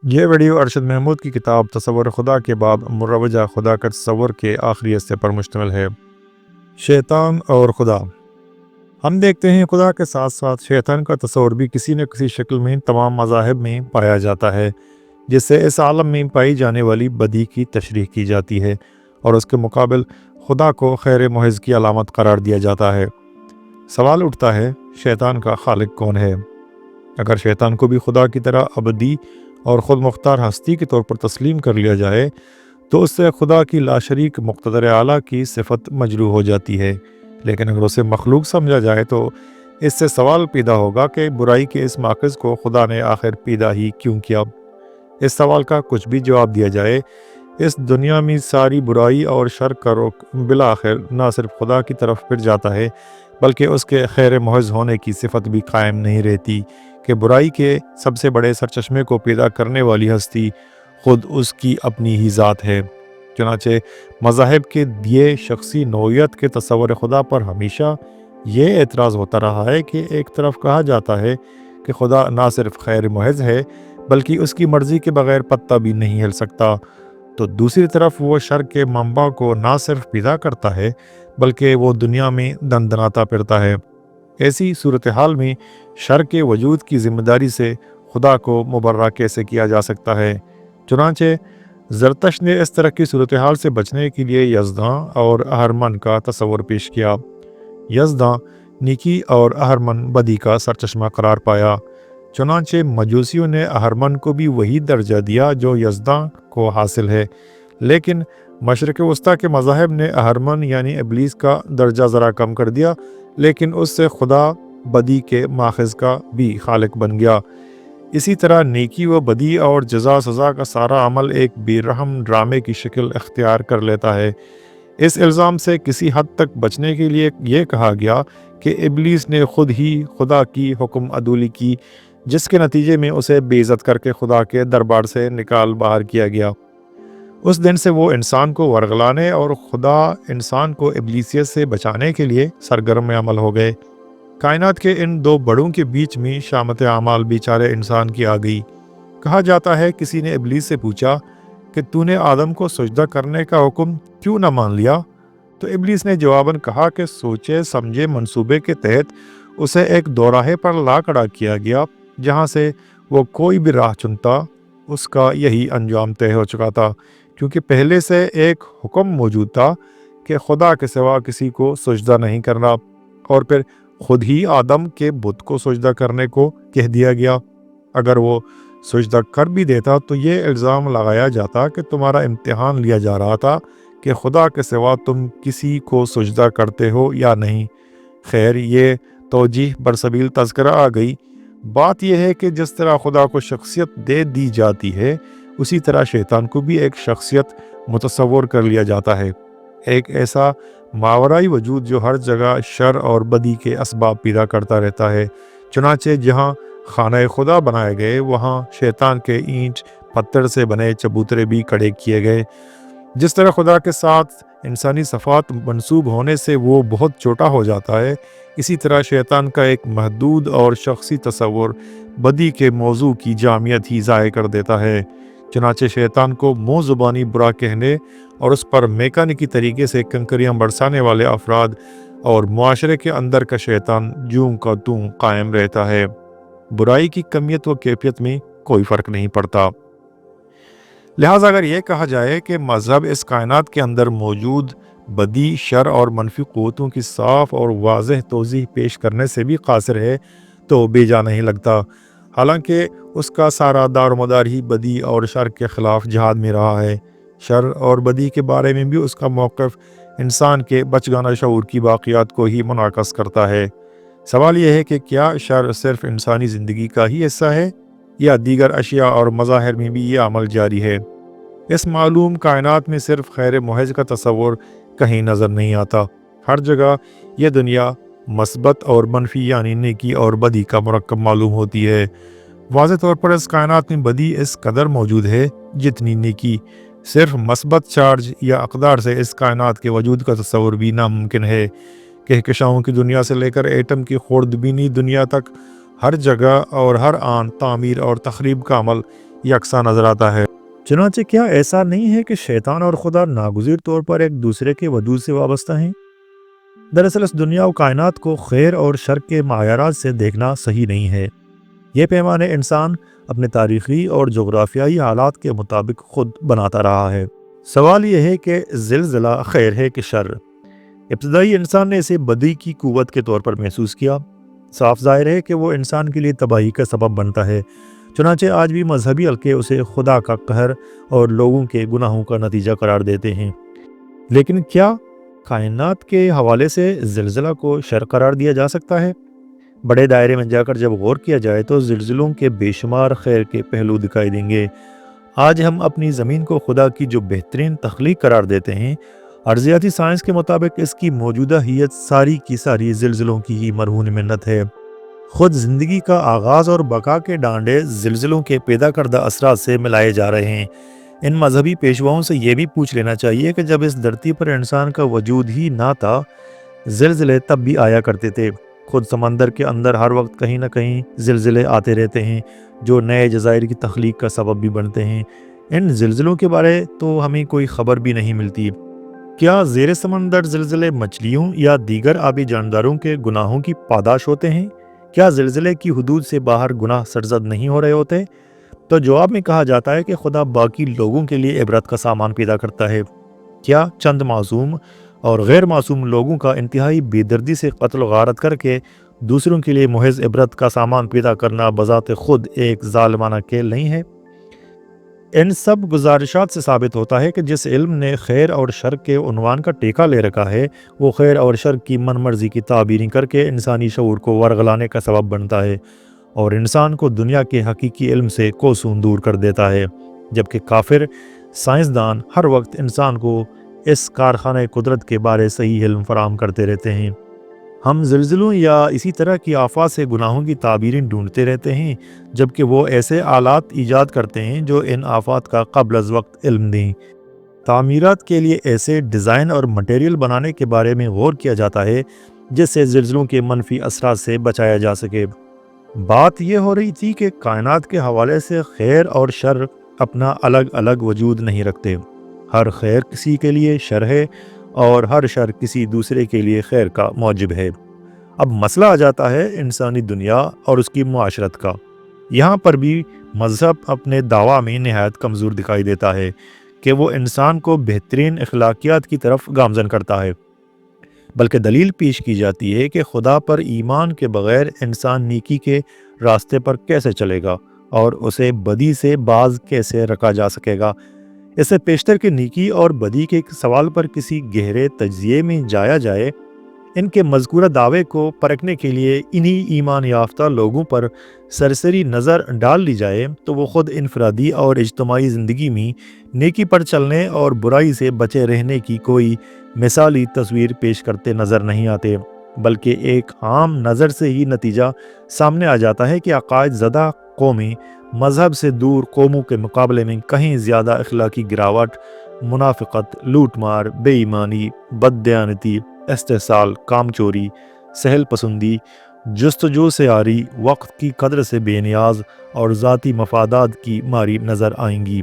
یہ ویڈیو ارشد محمود کی کتاب تصور خدا کے باب مروجہ خدا کا تصور کے آخری حصے پر مشتمل ہے۔ شیطان اور خدا۔ ہم دیکھتے ہیں خدا کے ساتھ ساتھ شیطان کا تصور بھی کسی نہ کسی شکل میں تمام مذاہب میں پایا جاتا ہے، جس سے اس عالم میں پائی جانے والی بدی کی تشریح کی جاتی ہے اور اس کے مقابل خدا کو خیر محض کی علامت قرار دیا جاتا ہے۔ سوال اٹھتا ہے، شیطان کا خالق کون ہے؟ اگر شیطان کو بھی خدا کی طرح ابدی اور خود مختار ہستی کے طور پر تسلیم کر لیا جائے تو اس سے خدا کی لاشریک مقتدر اعلیٰ کی صفت مجروح ہو جاتی ہے، لیکن اگر اسے مخلوق سمجھا جائے تو اس سے سوال پیدا ہوگا کہ برائی کے اس ماخذ کو خدا نے آخر پیدا ہی کیوں کیا؟ اس سوال کا کچھ بھی جواب دیا جائے، اس دنیا میں ساری برائی اور شر کا رخ بالآخر نہ صرف خدا کی طرف پھر جاتا ہے بلکہ اس کے خیر محض ہونے کی صفت بھی قائم نہیں رہتی کہ برائی کے سب سے بڑے سرچشمے کو پیدا کرنے والی ہستی خود اس کی اپنی ہی ذات ہے۔ چنانچہ مذاہب کے دیے شخصی نوعیت کے تصور خدا پر ہمیشہ یہ اعتراض ہوتا رہا ہے کہ ایک طرف کہا جاتا ہے کہ خدا نہ صرف خیر محض ہے بلکہ اس کی مرضی کے بغیر پتہ بھی نہیں ہل سکتا، تو دوسری طرف وہ شر کے منبع کو نہ صرف پیدا کرتا ہے بلکہ وہ دنیا میں دندناتا پھرتا ہے۔ ایسی صورتحال میں شر کے وجود کی ذمہ داری سے خدا کو مبرہ کیسے کیا جا سکتا ہے؟ چنانچہ زرتشت نے اس طرح کی صورتحال سے بچنے کے لیے یزداں اور اہرمن کا تصور پیش کیا۔ یزداں نیکی اور اہرمن بدی کا سرچشمہ قرار پایا۔ چنانچہ مجوسیوں نے اہرمن کو بھی وہی درجہ دیا جو یزداں کو حاصل ہے، لیکن مشرق وسطیٰ کے مذاہب نے اہرمن یعنی ابلیس کا درجہ ذرا کم کر دیا، لیکن اس سے خدا بدی کے ماخذ کا بھی خالق بن گیا۔ اسی طرح نیکی و بدی اور جزا سزا کا سارا عمل ایک بے رحم ڈرامے کی شکل اختیار کر لیتا ہے۔ اس الزام سے کسی حد تک بچنے کے لیے یہ کہا گیا کہ ابلیس نے خود ہی خدا کی حکم عدولی کی، جس کے نتیجے میں اسے بے عزت کر کے خدا کے دربار سے نکال باہر کیا گیا۔ اس دن سے وہ انسان کو ورغلانے اور خدا انسان کو ابلیسیت سے بچانے کے لیے سرگرم عمل ہو گئے۔ کائنات کے ان دو بڑوں کے بیچ میں شامت اعمال بیچارے انسان کی آ گئی۔ کہا جاتا ہے کسی نے ابلیس سے پوچھا کہ تو نے آدم کو سجدہ کرنے کا حکم کیوں نہ مان لیا؟ تو ابلیس نے جواباً کہا کہ سوچے سمجھے منصوبے کے تحت اسے ایک دوراہے پر لا کھڑا کیا گیا، جہاں سے وہ کوئی بھی راہ چنتا اس کا یہی انجام طے ہو چکا تھا، کیونکہ پہلے سے ایک حکم موجود تھا کہ خدا کے سوا کسی کو سجدہ نہیں کرنا، اور پھر خود ہی آدم کے بت کو سجدہ کرنے کو کہہ دیا گیا۔ اگر وہ سجدہ کر بھی دیتا تو یہ الزام لگایا جاتا کہ تمہارا امتحان لیا جا رہا تھا کہ خدا کے سوا تم کسی کو سجدہ کرتے ہو یا نہیں۔ خیر، یہ توجیہ برسبیل تذکرہ آ گئی۔ بات یہ ہے کہ جس طرح خدا کو شخصیت دے دی جاتی ہے، اسی طرح شیطان کو بھی ایک شخصیت متصور کر لیا جاتا ہے، ایک ایسا ماورائی وجود جو ہر جگہ شر اور بدی کے اسباب پیدا کرتا رہتا ہے۔ چنانچہ جہاں خانہ خدا بنائے گئے وہاں شیطان کے اینٹ پتھر سے بنے چبوترے بھی کھڑے کیے گئے۔ جس طرح خدا کے ساتھ انسانی صفات منسوب ہونے سے وہ بہت چھوٹا ہو جاتا ہے، اسی طرح شیطان کا ایک محدود اور شخصی تصور بدی کے موضوع کی جامعیت ہی ضائع کر دیتا ہے۔ چنانچہ شیطان کو منہ زبانی برا کہنے اور اس پر میکانکی طریقے سے کنکریاں برسانے والے افراد اور معاشرے کے اندر کا شیطان جوں کا توں قائم رہتا ہے۔ برائی کی کمیت و کیفیت میں کوئی فرق نہیں پڑتا۔ لہٰذا اگر یہ کہا جائے کہ مذہب اس کائنات کے اندر موجود بدی، شر اور منفی قوتوں کی صاف اور واضح توضیح پیش کرنے سے بھی قاصر ہے تو بے جا نہیں لگتا، حالانکہ اس کا سارا دار و مدار ہی بدی اور شر کے خلاف جہاد میں رہا ہے۔ شر اور بدی کے بارے میں بھی اس کا موقف انسان کے بچگانہ شعور کی باقیات کو ہی منعکس کرتا ہے۔ سوال یہ ہے کہ کیا شر صرف انسانی زندگی کا ہی حصہ ہے یا دیگر اشیاء اور مظاہر میں بھی یہ عمل جاری ہے؟ اس معلوم کائنات میں صرف خیر محض کا تصور کہیں نظر نہیں آتا۔ ہر جگہ یہ دنیا مثبت اور منفی یعنی نیکی اور بدی کا مرکب معلوم ہوتی ہے۔ واضح طور پر اس کائنات میں بدی اس قدر موجود ہے جتنی نیکی۔ صرف مثبت چارج یا اقدار سے اس کائنات کے وجود کا تصور بھی ناممکن ہے۔ کہکشاؤں کی دنیا سے لے کر ایٹم کی خوردبینی دنیا تک، ہر جگہ اور ہر آن تعمیر اور تخریب کا عمل یکساں نظر آتا ہے۔ چنانچہ کیا ایسا نہیں ہے کہ شیطان اور خدا ناگزیر طور پر ایک دوسرے کے وجود سے وابستہ ہیں؟ دراصل اس دنیا و کائنات کو خیر اور شر کے معیارات سے دیکھنا صحیح نہیں ہے۔ یہ پیمانے انسان اپنے تاریخی اور جغرافیائی حالات کے مطابق خود بناتا رہا ہے۔ سوال یہ ہے کہ زلزلہ خیر ہے کہ شر؟ ابتدائی انسان نے اسے بدی کی قوت کے طور پر محسوس کیا۔ صاف ظاہر ہے کہ وہ انسان کے لیے تباہی کا سبب بنتا ہے۔ چنانچہ آج بھی مذہبی حلقے اسے خدا کا قہر اور لوگوں کے گناہوں کا نتیجہ قرار دیتے ہیں۔ لیکن کیا کائنات کے حوالے سے زلزلہ کو شر قرار دیا جا سکتا ہے؟ بڑے دائرے میں جا کر جب غور کیا جائے تو زلزلوں کے بے شمار خیر کے پہلو دکھائی دیں گے۔ آج ہم اپنی زمین کو خدا کی جو بہترین تخلیق قرار دیتے ہیں، ارضیاتی سائنس کے مطابق اس کی موجودہ حیت ساری کی ساری زلزلوں کی ہی مرہون منت ہے۔ خود زندگی کا آغاز اور بقا کے ڈانڈے زلزلوں کے پیدا کردہ اثرات سے ملائے جا رہے ہیں۔ ان مذہبی پیشواؤں سے یہ بھی پوچھ لینا چاہیے کہ جب اس دھرتی پر انسان کا وجود ہی نہ تھا، زلزلے تب بھی آیا کرتے تھے۔ خود سمندر کے اندر ہر وقت کہیں نہ کہیں زلزلے آتے رہتے ہیں جو نئے جزائر کی تخلیق کا سبب بھی بنتے ہیں۔ ان زلزلوں کے بارے تو ہمیں کوئی خبر بھی نہیں ملتی۔ کیا زیر سمندر زلزلے مچھلیوں یا دیگر آبی جانداروں کے گناہوں کی پاداش ہوتے ہیں؟ کیا زلزلے کی حدود سے باہر گناہ سرزد نہیں ہو رہے ہوتے؟ تو جواب میں کہا جاتا ہے کہ خدا باقی لوگوں کے لیے عبرت کا سامان پیدا کرتا ہے۔ کیا چند معصوم اور غیر معصوم لوگوں کا انتہائی بے دردی سے قتل و غارت کر کے دوسروں کے لیے محض عبرت کا سامان پیدا کرنا بذات خود ایک ظالمانہ کھیل نہیں ہے؟ ان سب گزارشات سے ثابت ہوتا ہے کہ جس علم نے خیر اور شر کے عنوان کا ٹیکہ لے رکھا ہے، وہ خیر اور شر کی من مرضی کی تعبیریں کر کے انسانی شعور کو ورغلانے کا سبب بنتا ہے اور انسان کو دنیا کے حقیقی علم سے کوسوں دور کر دیتا ہے، جبکہ کافر سائنسدان ہر وقت انسان کو اس کارخانہ قدرت کے بارے صحیح علم فراہم کرتے رہتے ہیں۔ ہم زلزلوں یا اسی طرح کی آفات سے گناہوں کی تعبیریں ڈھونڈتے رہتے ہیں، جبکہ وہ ایسے آلات ایجاد کرتے ہیں جو ان آفات کا قبل از وقت علم دیں۔ تعمیرات کے لیے ایسے ڈیزائن اور مٹیریل بنانے کے بارے میں غور کیا جاتا ہے جس سے زلزلوں کے منفی اثرات سے بچایا جا سکے۔ بات یہ ہو رہی تھی کہ کائنات کے حوالے سے خیر اور شر اپنا الگ الگ وجود نہیں رکھتے۔ ہر خیر کسی کے لیے شر ہے اور ہر شر کسی دوسرے کے لیے خیر کا موجب ہے۔ اب مسئلہ آ جاتا ہے انسانی دنیا اور اس کی معاشرت کا۔ یہاں پر بھی مذہب اپنے دعویٰ میں نہایت کمزور دکھائی دیتا ہے کہ وہ انسان کو بہترین اخلاقیات کی طرف گامزن کرتا ہے، بلکہ دلیل پیش کی جاتی ہے کہ خدا پر ایمان کے بغیر انسان نیکی کے راستے پر کیسے چلے گا اور اسے بدی سے باز کیسے رکھا جا سکے گا۔ اس سے پیشتر کہ نیکی اور بدی کے سوال پر کسی گہرے تجزیے میں جایا جائے، ان کے مذکورہ دعوے کو پرکھنے کے لیے انہی ایمان یافتہ لوگوں پر سرسری نظر ڈال لی جائے تو وہ خود انفرادی اور اجتماعی زندگی میں نیکی پر چلنے اور برائی سے بچے رہنے کی کوئی مثالی تصویر پیش کرتے نظر نہیں آتے، بلکہ ایک عام نظر سے ہی نتیجہ سامنے آ جاتا ہے کہ عقائد زدہ قومیں مذہب سے دور قوموں کے مقابلے میں کہیں زیادہ اخلاقی گراوٹ، منافقت، لوٹ مار، بے ایمانی، بددیانتی، استحصال، کام چوری، سہل پسندی، جستجو سے عاری، وقت کی قدر سے بے نیاز اور ذاتی مفادات کی ماری نظر آئیں گی۔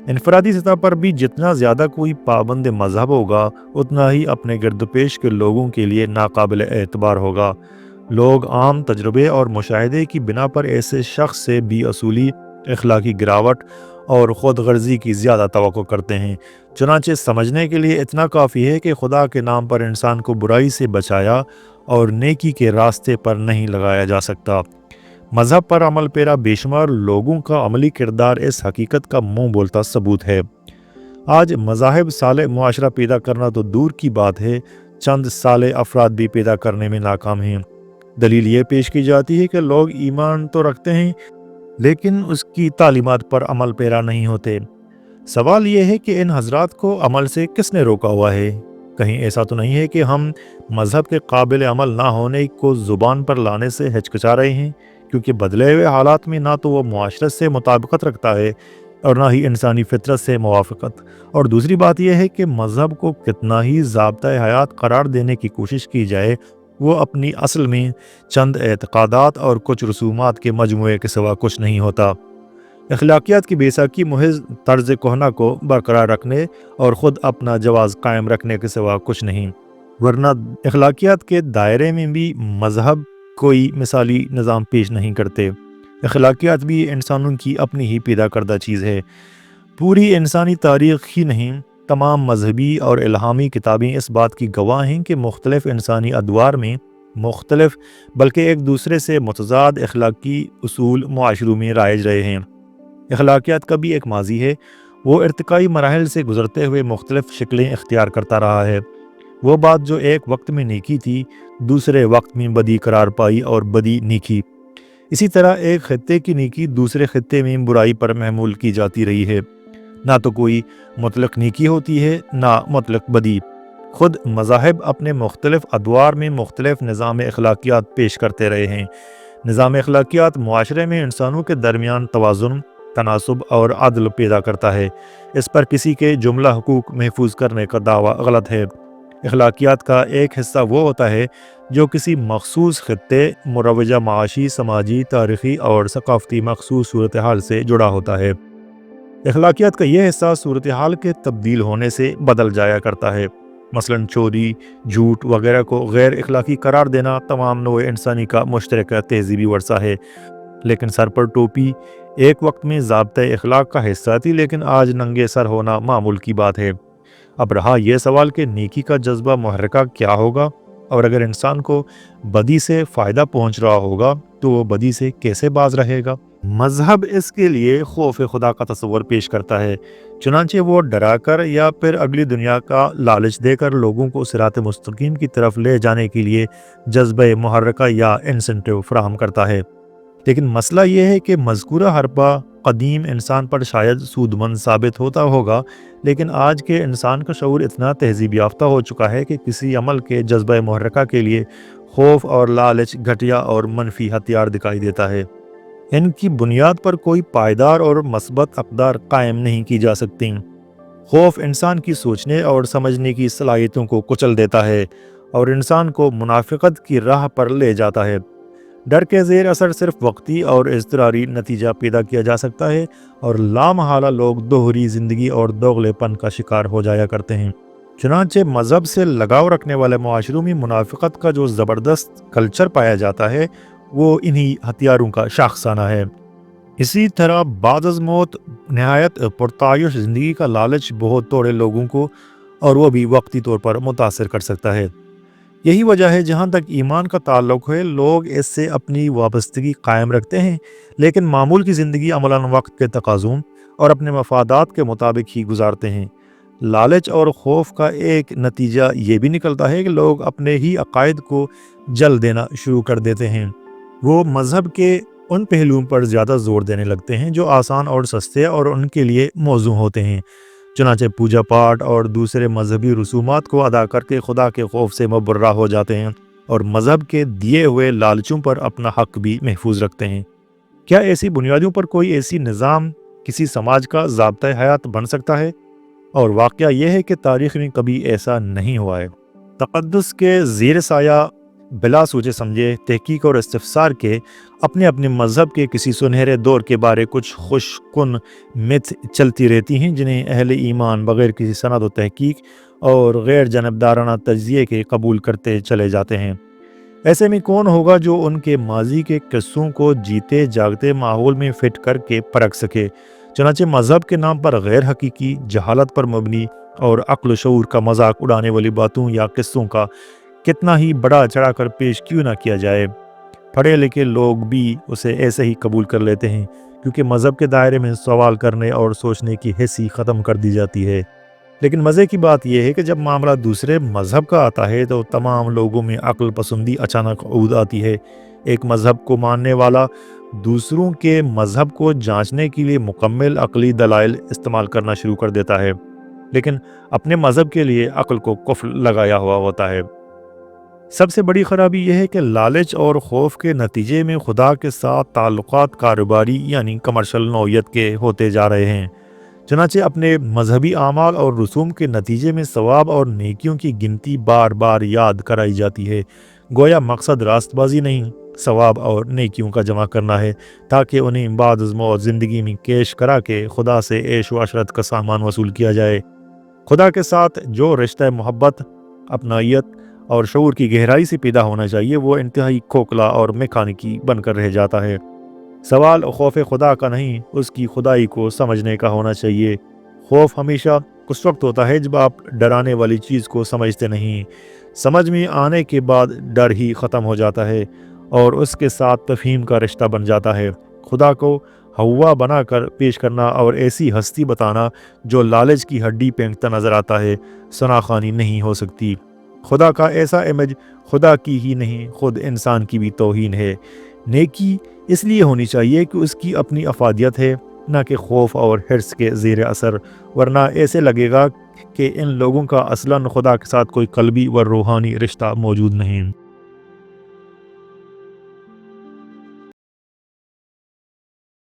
انفرادی سطح پر بھی جتنا زیادہ کوئی پابند مذہب ہوگا، اتنا ہی اپنے گرد و پیش کے لوگوں کے لیے ناقابل اعتبار ہوگا۔ لوگ عام تجربے اور مشاہدے کی بنا پر ایسے شخص سے بھی اصولی، اخلاقی گراوٹ اور خود غرضی کی زیادہ توقع کرتے ہیں۔ چنانچہ سمجھنے کے لیے اتنا کافی ہے کہ خدا کے نام پر انسان کو برائی سے بچایا اور نیکی کے راستے پر نہیں لگایا جا سکتا۔ مذہب پر عمل پیرا بے شمار لوگوں کا عملی کردار اس حقیقت کا منہ بولتا ثبوت ہے۔ آج مذاہب صالح معاشرہ پیدا کرنا تو دور کی بات ہے، چند صالح افراد بھی پیدا کرنے میں ناکام ہیں۔ دلیل یہ پیش کی جاتی ہے کہ لوگ ایمان تو رکھتے ہیں لیکن اس کی تعلیمات پر عمل پیرا نہیں ہوتے۔ سوال یہ ہے کہ ان حضرات کو عمل سے کس نے روکا ہوا ہے؟ کہیں ایسا تو نہیں ہے کہ ہم مذہب کے قابل عمل نہ ہونے کو زبان پر لانے سے ہچکچا رہے ہیں، کیونکہ بدلے ہوئے حالات میں نہ تو وہ معاشرت سے مطابقت رکھتا ہے اور نہ ہی انسانی فطرت سے موافقت۔ اور دوسری بات یہ ہے کہ مذہب کو کتنا ہی ضابطۂ حیات قرار دینے کی کوشش کی جائے، وہ اپنی اصل میں چند اعتقادات اور کچھ رسومات کے مجموعے کے سوا کچھ نہیں ہوتا۔ اخلاقیات کی بیساکھی محض طرز کہنا کو برقرار رکھنے اور خود اپنا جواز قائم رکھنے کے سوا کچھ نہیں، ورنہ اخلاقیات کے دائرے میں بھی مذہب کوئی مثالی نظام پیش نہیں کرتے۔ اخلاقیات بھی انسانوں کی اپنی ہی پیدا کردہ چیز ہے۔ پوری انسانی تاریخ ہی نہیں، تمام مذہبی اور الہامی کتابیں اس بات کی گواہ ہیں کہ مختلف انسانی ادوار میں مختلف بلکہ ایک دوسرے سے متضاد اخلاقی اصول معاشروں میں رائج رہے ہیں۔ اخلاقیات کا بھی ایک ماضی ہے، وہ ارتقائی مراحل سے گزرتے ہوئے مختلف شکلیں اختیار کرتا رہا ہے۔ وہ بات جو ایک وقت میں نیکی تھی دوسرے وقت میں بدی قرار پائی اور بدی نیکی۔ اسی طرح ایک خطے کی نیکی دوسرے خطے میں برائی پر محمول کی جاتی رہی ہے۔ نہ تو کوئی مطلق نیکی ہوتی ہے نہ مطلق بدی۔ خود مذاہب اپنے مختلف ادوار میں مختلف نظام اخلاقیات پیش کرتے رہے ہیں۔ نظام اخلاقیات معاشرے میں انسانوں کے درمیان توازن، تناسب اور عدل پیدا کرتا ہے۔ اس پر کسی کے جملہ حقوق محفوظ کرنے کا دعویٰ غلط ہے۔ اخلاقیات کا ایک حصہ وہ ہوتا ہے جو کسی مخصوص خطے، مروجہ معاشی، سماجی، تاریخی اور ثقافتی مخصوص صورتحال سے جڑا ہوتا ہے۔ اخلاقیات کا یہ حصہ صورتحال کے تبدیل ہونے سے بدل جایا کرتا ہے۔ مثلاً چوری، جھوٹ وغیرہ کو غیر اخلاقی قرار دینا تمام نوع انسانی کا مشترکہ تہذیبی ورثہ ہے۔ لیکن سر پر ٹوپی ایک وقت میں ضابطۂ اخلاق کا حصہ تھی، لیکن آج ننگے سر ہونا معمول کی بات ہے۔ اب رہا یہ سوال کہ نیکی کا جذبہ محرکہ کیا ہوگا، اور اگر انسان کو بدی سے فائدہ پہنچ رہا ہوگا تو وہ بدی سے کیسے باز رہے گا؟ مذہب اس کے لیے خوف خدا کا تصور پیش کرتا ہے، چنانچہ وہ ڈرا کر یا پھر اگلی دنیا کا لالچ دے کر لوگوں کو صراط مستقیم کی طرف لے جانے کے لیے جذبہ محرکہ یا انسنٹیو فراہم کرتا ہے۔ لیکن مسئلہ یہ ہے کہ مذکورہ حربہ قدیم انسان پر شاید سود مند ثابت ہوتا ہوگا، لیکن آج کے انسان کا شعور اتنا تہذیب یافتہ ہو چکا ہے کہ کسی عمل کے جذبہ محرکہ کے لیے خوف اور لالچ گھٹیا اور منفی ہتھیار دکھائی دیتا ہے۔ ان کی بنیاد پر کوئی پائیدار اور مثبت اقدار قائم نہیں کی جا سکتی۔ خوف انسان کی سوچنے اور سمجھنے کی صلاحیتوں کو کچل دیتا ہے اور انسان کو منافقت کی راہ پر لے جاتا ہے۔ ڈر کے زیر اثر صرف وقتی اور اضطراری نتیجہ پیدا کیا جا سکتا ہے، اور لامحالہ لوگ دوہری زندگی اور دوغلے پن کا شکار ہو جایا کرتے ہیں۔ چنانچہ مذہب سے لگاؤ رکھنے والے معاشروں میں منافقت کا جو زبردست کلچر پایا جاتا ہے وہ انہی ہتھیاروں کا شاخسانہ ہے۔ اسی طرح بعد از موت نہایت پرتعیش زندگی کا لالچ بہت تھوڑے لوگوں کو، اور وہ بھی وقتی طور پر، متاثر کر سکتا ہے۔ یہی وجہ ہے جہاں تک ایمان کا تعلق ہے لوگ اس سے اپنی وابستگی قائم رکھتے ہیں، لیکن معمول کی زندگی عملاً وقت کے تقاضوں اور اپنے مفادات کے مطابق ہی گزارتے ہیں۔ لالچ اور خوف کا ایک نتیجہ یہ بھی نکلتا ہے کہ لوگ اپنے ہی عقائد کو جل دینا شروع کر دیتے ہیں۔ وہ مذہب کے ان پہلوؤں پر زیادہ زور دینے لگتے ہیں جو آسان اور سستے اور ان کے لیے موزوں ہوتے ہیں، چنانچہ پوجا پاٹ اور دوسرے مذہبی رسومات کو ادا کر کے خدا کے خوف سے مبرہ ہو جاتے ہیں اور مذہب کے دیے ہوئے لالچوں پر اپنا حق بھی محفوظ رکھتے ہیں۔ کیا ایسی بنیادوں پر کوئی ایسی نظام کسی سماج کا ضابطۂ حیات بن سکتا ہے؟ اور واقعہ یہ ہے کہ تاریخ میں کبھی ایسا نہیں ہوا ہے۔ تقدس کے زیر سایہ بلا سوچے سمجھے تحقیق اور استفسار کے اپنے اپنے مذہب کے کسی سنہرے دور کے بارے کچھ خوش کن مت چلتی رہتی ہیں، جنہیں اہل ایمان بغیر کسی سند و تحقیق اور غیر جانبدارانہ تجزیے کے قبول کرتے چلے جاتے ہیں۔ ایسے میں کون ہوگا جو ان کے ماضی کے قصوں کو جیتے جاگتے ماحول میں فٹ کر کے پرکھ سکے؟ چنانچہ مذہب کے نام پر غیر حقیقی، جہالت پر مبنی اور عقل و شعور کا مذاق اڑانے والی باتوں یا قصوں کا کتنا ہی بڑا چڑھا کر پیش کیوں نہ کیا جائے، پڑھے لکھے لوگ بھی اسے ایسے ہی قبول کر لیتے ہیں، کیونکہ مذہب کے دائرے میں سوال کرنے اور سوچنے کی حس ہی ختم کر دی جاتی ہے۔ لیکن مزے کی بات یہ ہے کہ جب معاملہ دوسرے مذہب کا آتا ہے تو تمام لوگوں میں عقل پسندی اچانک عود آتی ہے۔ ایک مذہب کو ماننے والا دوسروں کے مذہب کو جانچنے کے لیے مکمل عقلی دلائل استعمال کرنا شروع کر دیتا ہے، لیکن اپنے مذہب کے لیے عقل کو قفل لگایا ہوا ہوتا ہے۔ سب سے بڑی خرابی یہ ہے کہ لالچ اور خوف کے نتیجے میں خدا کے ساتھ تعلقات کاروباری یعنی کمرشل نوعیت کے ہوتے جا رہے ہیں۔ چنانچہ اپنے مذہبی اعمال اور رسوم کے نتیجے میں ثواب اور نیکیوں کی گنتی بار بار یاد کرائی جاتی ہے، گویا مقصد راست بازی نہیں ثواب اور نیکیوں کا جمع کرنا ہے تاکہ انہیں بعد از موت زندگی میں کیش کرا کے خدا سے عیش و عشرت کا سامان وصول کیا جائے۔ خدا کے ساتھ جو رشتہ محبت، اپنائیت اور شعور کی گہرائی سے پیدا ہونا چاہیے وہ انتہائی کھوکھلا اور میکانیکی بن کر رہ جاتا ہے۔ سوال خوف خدا کا نہیں، اس کی خدائی کو سمجھنے کا ہونا چاہیے۔ خوف ہمیشہ اس وقت ہوتا ہے جب آپ ڈرانے والی چیز کو سمجھتے نہیں۔ سمجھ میں آنے کے بعد ڈر ہی ختم ہو جاتا ہے اور اس کے ساتھ تفہیم کا رشتہ بن جاتا ہے۔ خدا کو ہوا بنا کر پیش کرنا اور ایسی ہستی بتانا جو لالچ کی ہڈی پینگتا نظر آتا ہے، ثناخوانی نہیں ہو سکتی۔ خدا کا ایسا امیج خدا کی ہی نہیں، خود انسان کی بھی توہین ہے۔ نیکی اس لیے ہونی چاہیے کہ اس کی اپنی افادیت ہے، نہ کہ خوف اور حرص کے زیر اثر، ورنہ ایسے لگے گا کہ ان لوگوں کا اصلاً خدا کے ساتھ کوئی قلبی و روحانی رشتہ موجود نہیں۔